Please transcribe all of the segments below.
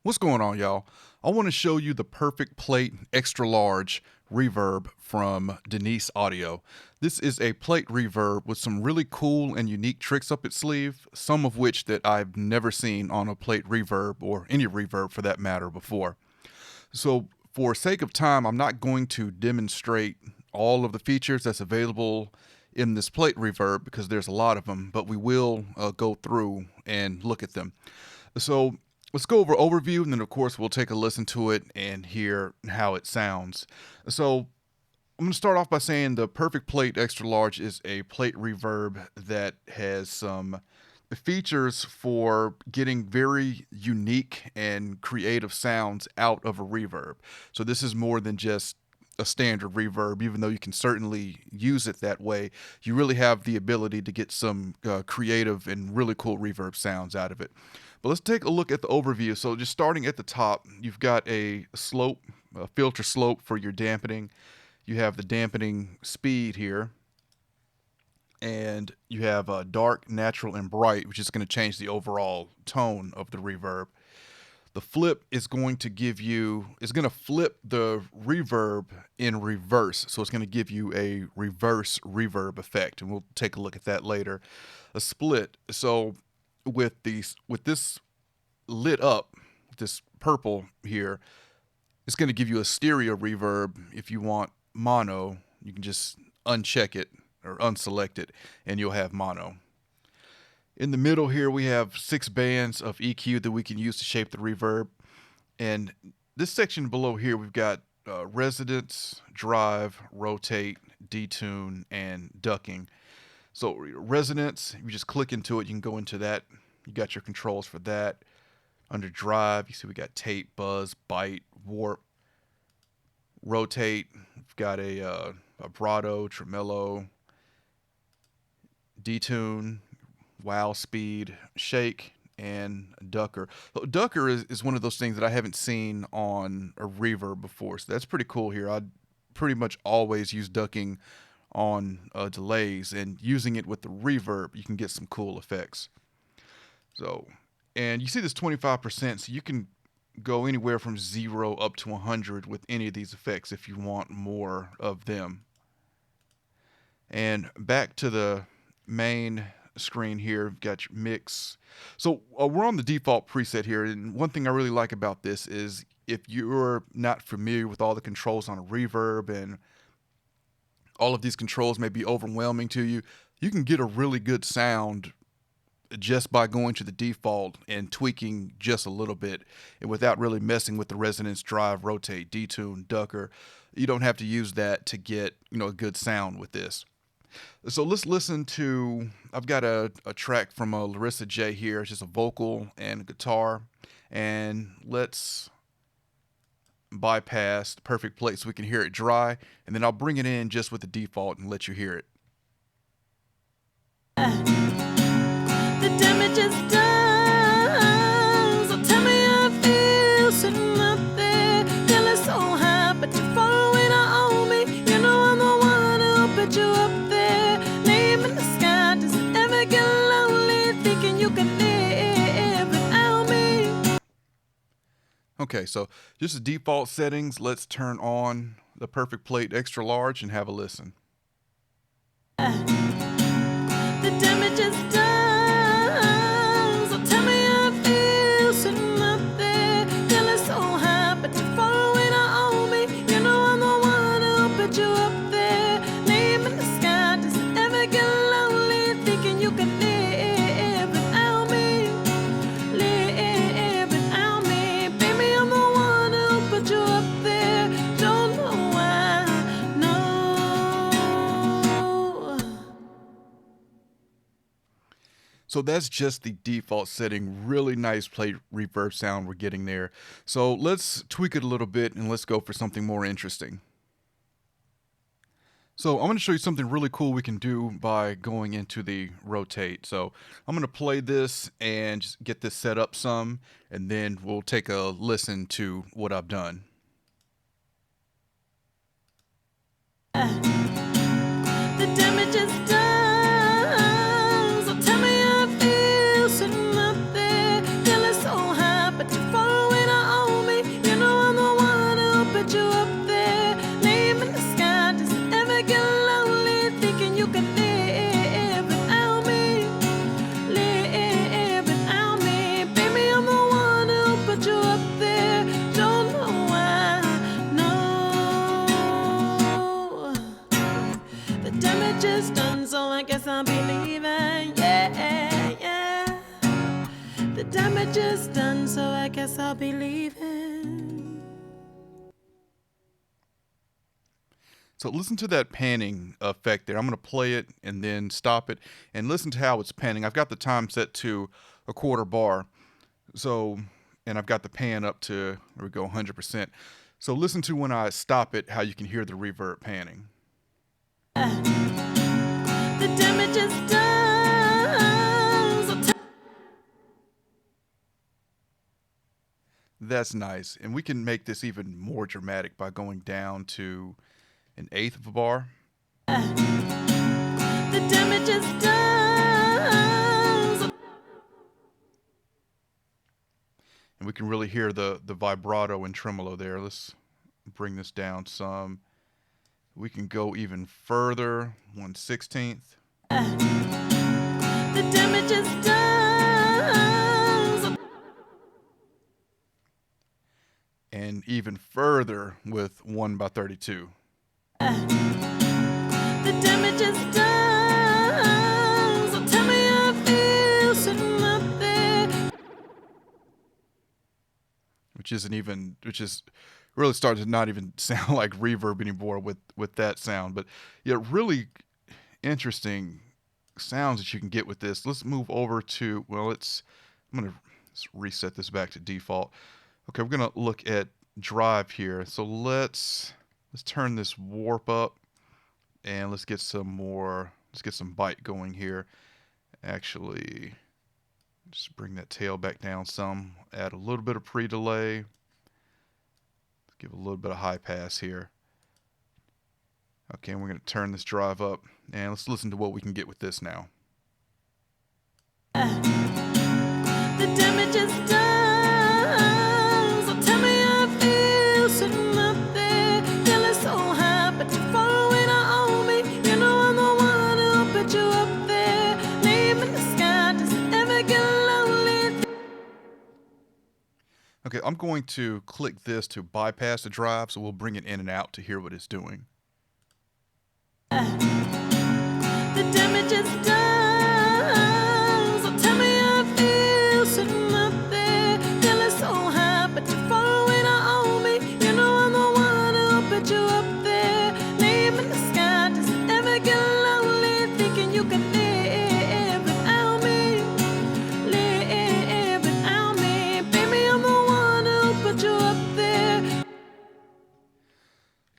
What's going on, y'all? I want to show you the Perfect Plate Extra Large reverb from Denise Audio. This is a plate reverb with some really cool and unique tricks up its sleeve, some of which that I've never seen on a plate reverb or any reverb for that matter before. So for sake of time, I'm not going to demonstrate all of the features that's available in this plate reverb because there's a lot of them, but we will go through and look at them. So let's go over overview, and then of course we'll take a listen to it and hear how it sounds. So I'm going to start off by saying the Perfect Plate Extra Large is a plate reverb that has some features for getting very unique and creative sounds out of a reverb. So this is more than just a standard reverb, even though you can certainly use it that way. You really have the ability to get some creative and really cool reverb sounds out of it. But let's take a look at the overview. So just starting at the top, you've got a slope, a filter slope for your dampening. You have the dampening speed here. And you have dark, natural, and bright, which is going to change the overall tone of the reverb. The flip is going to give you, it's going to flip the reverb in reverse. So it's going to give you a reverse reverb effect. And we'll take a look at that later. A split. So with this lit up, this purple here, it's going to give you a stereo reverb. If you want mono, you can just uncheck it or unselect it and you'll have mono. In the middle here we have 6 bands of EQ that we can use to shape the reverb. And this section below here we've got resonance, drive, rotate, detune, and ducking. So resonance, you just click into it, you can go into that. You got your controls for that. Under drive, you see we got tape, buzz, bite, warp. Rotate, we've got a vibrato, tremolo. Detune, wow, speed, shake, and ducker. So ducker is one of those things that I haven't seen on a reverb before, so that's pretty cool here. I pretty much always use ducking on delays, and using it with the reverb, you can get some cool effects. So, and you see this 25%, so you can go anywhere from 0 up to 100 with any of these effects if you want more of them. And back to the main screen here, we've got your mix. So we're on the default preset here, and one thing I really like about this is if you're not familiar with all the controls on a reverb and all of these controls may be overwhelming to you, you can get a really good sound just by going to the default and tweaking just a little bit, and without really messing with the resonance, drive, rotate, detune, ducker. You don't have to use that to get a good sound with this. So let's listen to, I've got a track from Larissa J here. It's just a vocal and a guitar. And let's bypass the Perfect Plate so we can hear it dry. And then I'll bring it in just with the default and let you hear it. The damage is done. So tell me how I feel sitting up there, feeling so high, but you're far away to own me. You know I'm the one who'll put you up there, name in the sky. Does it ever get lonely thinking you can live without me? Okay, so just the default settings. Let's turn on the Perfect Plate Extra Large and have a listen. The damage is done. So tell me how I feel sitting up there, feeling so high, but you're far away to own me. You know I'm the one who'll put you up there, name in the sky. Does it ever get lonely thinking you can live without me? Live without me. Baby, I'm the one who'll put you up there. Don't know why, no. So that's just the default setting. Really nice plate reverb sound we're getting there. So let's tweak it a little bit and let's go for something more interesting. So I'm going to show you something really cool we can do by going into the rotate. So I'm going to play this and just get this set up some, and then we'll take a listen to what I've done. The damage is done. So tell me how I feel sitting up there, feeling so high, but you're far away to guess I'll be leaving. So listen to that panning effect there. I'm going to play it and then stop it and listen to how it's panning. I've got the time set to a quarter bar. So, and I've got the pan up to, there we go, 100%. So listen to when I stop it, how you can hear the reverb panning. The damage is done. So That's nice. And we can make this even more dramatic by going down to an eighth of a bar. the damage is done. So And we can really hear the vibrato and tremolo there. Let's bring this down some. We can go even further, 1/16. the damage is done. So And even further with 1/32. the damage is done. So tell me how I feel sitting up there. Which is really starting to not even sound like reverb anymore with that sound. But yeah, really interesting sounds that you can get with this. Let's move over to, well, let's reset this back to default. Okay, we're gonna look at drive here. So let's turn this warp up and let's get some bite going here. Actually, just bring that tail back down some, add a little bit of pre-delay. Give a little bit of high pass here. Okay, and we're going to turn this drive up, and let's listen to what we can get with this now. The damage is done. So tell me how I feel sitting up there, feeling so high, but you're far away to own me. You know I'm the one who'll put you up there, name in the sky. Does it ever get lonely? Okay, I'm going to click this to bypass the drive, so we'll bring it in and out to hear what it's doing. The damage is done. So tell me how I feel sitting up there, feeling so high, but you're far away to own me. You know I'm the one who'll put you up there, name in the sky. Does it ever get lonely thinking you can live without me? Live without me, baby. I'm the one who'll put you up there.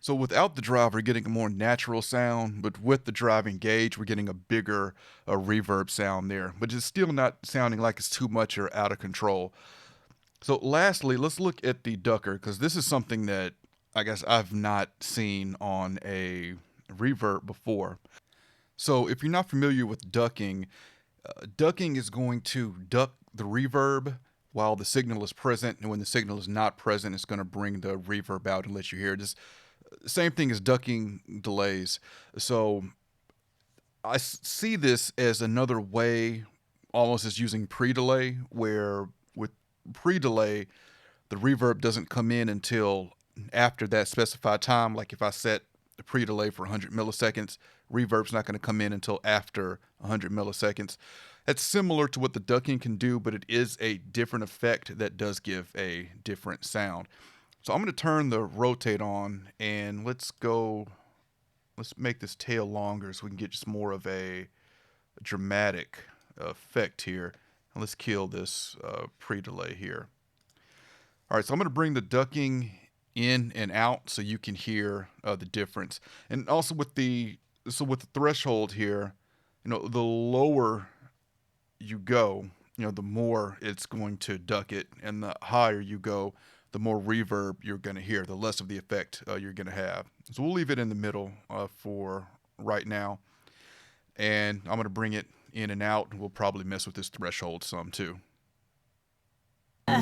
So without the drive, we're getting a more natural sound, but with the drive engaged, we're getting a bigger reverb sound there, but it's still not sounding like it's too much or out of control. So lastly, let's look at the ducker, because this is something that I guess I've not seen on a reverb before. So if you're not familiar with ducking, ducking is going to duck the reverb while the signal is present, and when the signal is not present, it's going to bring the reverb out and let you hear it. Just same thing as ducking delays. So I see this as another way, almost as using pre-delay, where with pre-delay, the reverb doesn't come in until after that specified time. Like if I set the pre-delay for 100 milliseconds, reverb's not going to come in until after 100 milliseconds. That's similar to what the ducking can do, but it is a different effect that does give a different sound. So I'm going to turn the rotate on, and let's make this tail longer so we can get just more of a dramatic effect here. And let's kill this pre-delay here. All right, so I'm going to bring the ducking in and out so you can hear the difference. And also with the threshold here, the lower you go, the more it's going to duck it, and the higher you go, the more reverb you're going to hear, the less of the effect you're going to have. So we'll leave it in the middle for right now. And I'm going to bring it in and out, and we'll probably mess with this threshold some too. The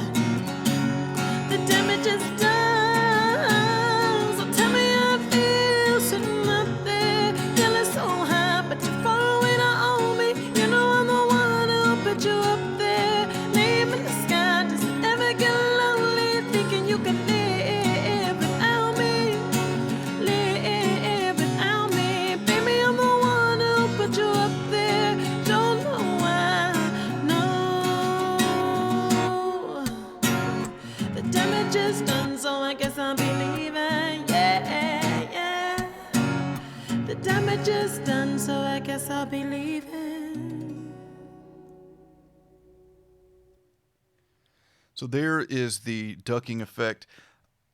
damage is done. So tell me how I feel sitting up there, feeling so high, but you're far away to own me. You know I'm the one who'll put you up there, name in the sky. Does it ever get lonely thinking you can live without me? Live without me, baby. I'm the one who'll put you up there. Don't know why, no. I'll be leaving. So there is the ducking effect.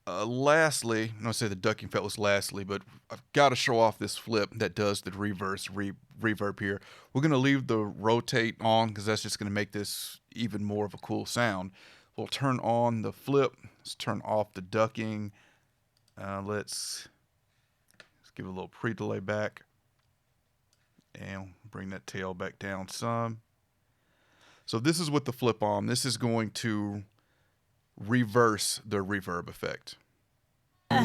Lastly, I'm not say the ducking effect was lastly, but I've got to show off this flip that does the reverb here. We're going to leave the rotate on because that's just going to make this even more of a cool sound. We'll turn on the flip. Let's turn off the ducking. Let's give it a little pre-delay back. And bring that tail back down some. So this is with the flip on. This is going to reverse the reverb effect. The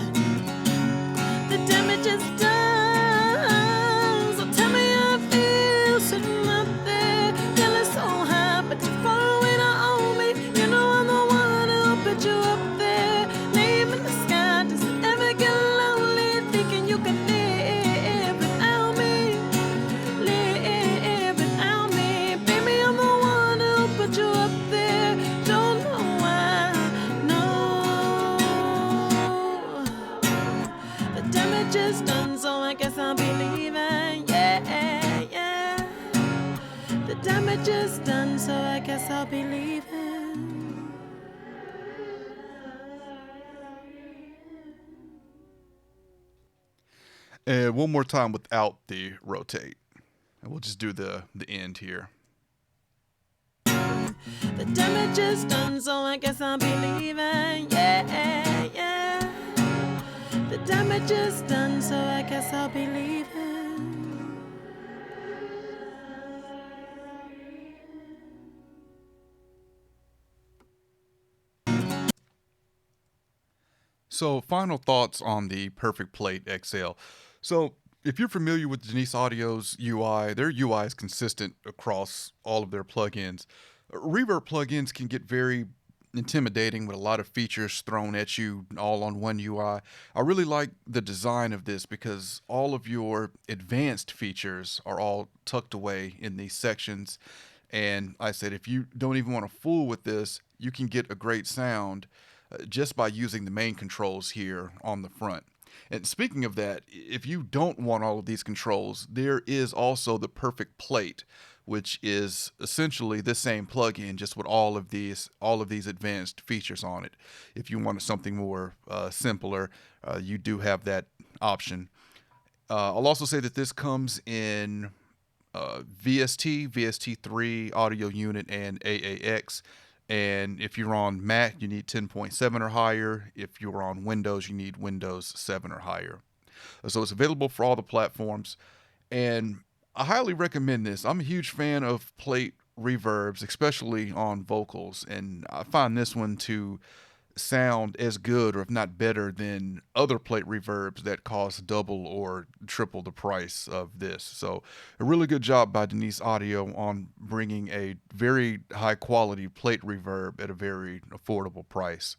damage is done. So tell me how I feel sitting up there, feeling so high, but you're far away to own me. You know I'm the one who'll put you up there, name in the sky. Does it ever get lonely thinking you can live without me? Live without me, baby. I'm the one who'll put you up there. Don't know why, no. The damage is done, so I guess I'll be leaving. Yeah, yeah. The damage is done, so I guess I'll be leaving. And one more time without the rotate. And we'll just do the end here. The damage is done, so I guess I'll be leaving. Yeah, yeah. The damage is done, so I guess I'll be leaving. So, final thoughts on the Perfect Plate XL. So, if you're familiar with Denise Audio's UI, their UI is consistent across all of their plugins. Reverb plugins can get very intimidating with a lot of features thrown at you all on one UI. I really like the design of this because all of your advanced features are all tucked away in these sections. And I said, if you don't even want to fool with this, you can get a great sound just by using the main controls here on the front. And speaking of that, if you don't want all of these controls, there is also the Perfect Plate, which is essentially the same plugin, just with all of these advanced features on it. If you wanted something more simpler, you do have that option. I'll also say that this comes in VST, VST3 audio unit, and AAX. And if you're on Mac, you need 10.7 or higher. If you're on Windows, you need Windows 7 or higher. So it's available for all the platforms. And I highly recommend this. I'm a huge fan of plate reverbs, especially on vocals. And I find this one to sound as good or if not better than other plate reverbs that cost double or triple the price of this. So a really good job by Denise Audio on bringing a very high quality plate reverb at a very affordable price.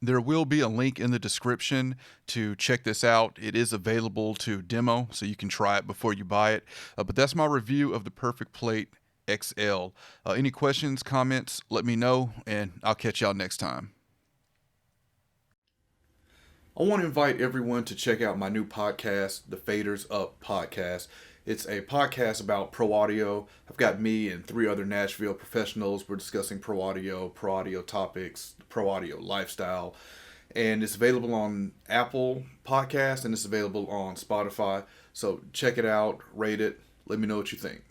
There will be a link in the description to check this out. It is available to demo, so you can try it before you buy it. But that's my review of the Perfect Plate XL. Any questions, comments, let me know, and I'll catch y'all next time. I want to invite everyone to check out my new podcast, the Faders Up Podcast. It's a podcast about pro audio. I've got me and 3 other Nashville professionals. We're discussing pro audio topics, pro audio lifestyle. And it's available on Apple Podcasts and it's available on Spotify. So check it out, rate it, let me know what you think.